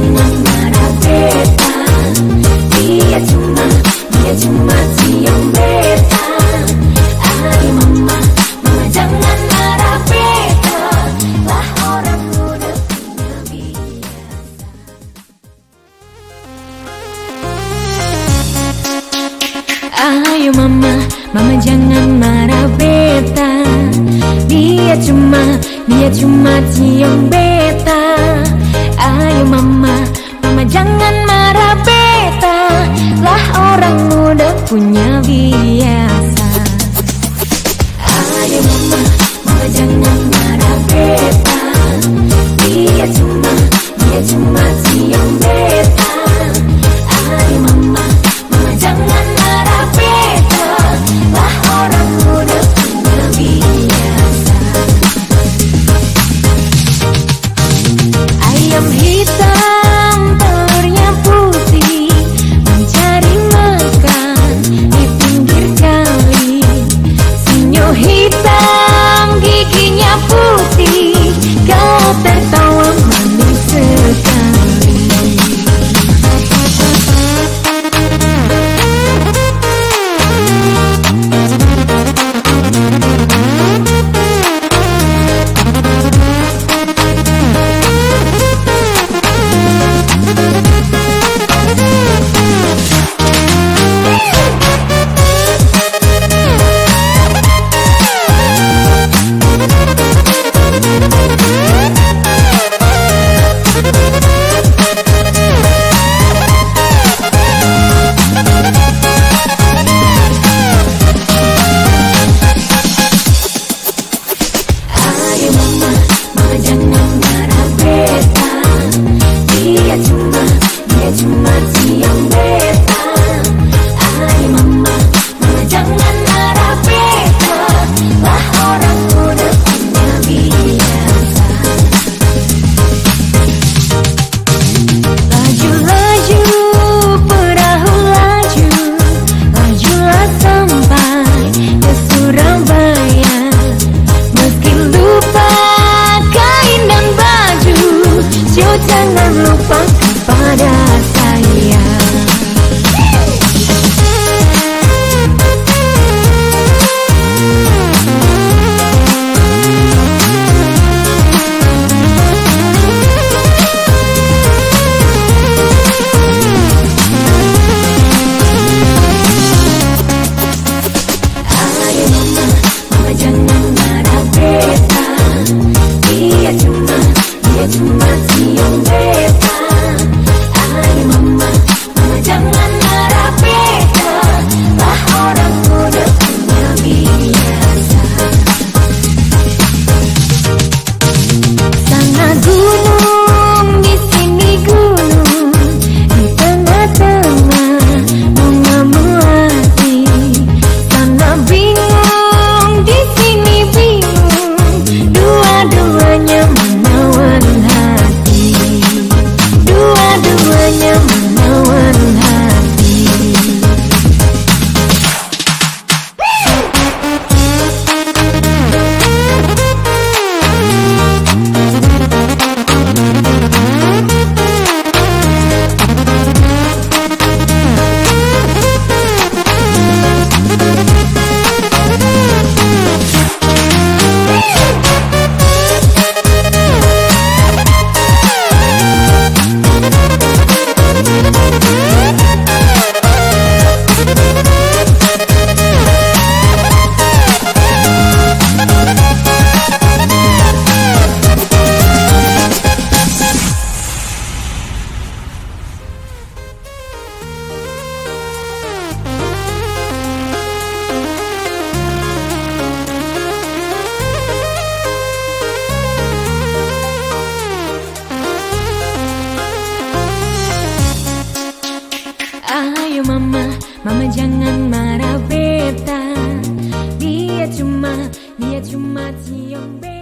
jangan marah beta. Dia cuma cium beta. Ayo mama, mama jangan marah beta. Lah orang udah punya biasa. Ayo mama, mama jangan marah beta. Dia cuma cium beta. Ayo mama, mama jangan marah beta. Lah orang udah punya biasa. Ayo mama, mama jangan marah beta. Dia cuma cium beta. Ayo mama, mama jangan marah beta. Lah orang udah punya biasa. Ayam hitam telurnya putih, mencari makan di pinggir kali. Sinyo hitam giginya putih, kau tertawa manis sekali. Cuma cium beta. Ayo mama, mama jangan marah beta. Lah orang udah punya biasa. Laju-laju perahu laju, lajulah sampai ke Surabaya. Meski lupa kain dan baju, yo jangan lupa pada saya. Ayo mama, mama jangan marah beta. Dia cuma cium beta. Ayo mama, mama jangan marah beta. Lah orang udah punya biasa. Sana gunung, di sini gunung, di tengah-tengah bunga melati. Sana bingung, di sini bingung, dua-duanya menawan hati. Dua-duanya menawan hati. Ayo mama, mama jangan marah beta. Dia cuma cium beta.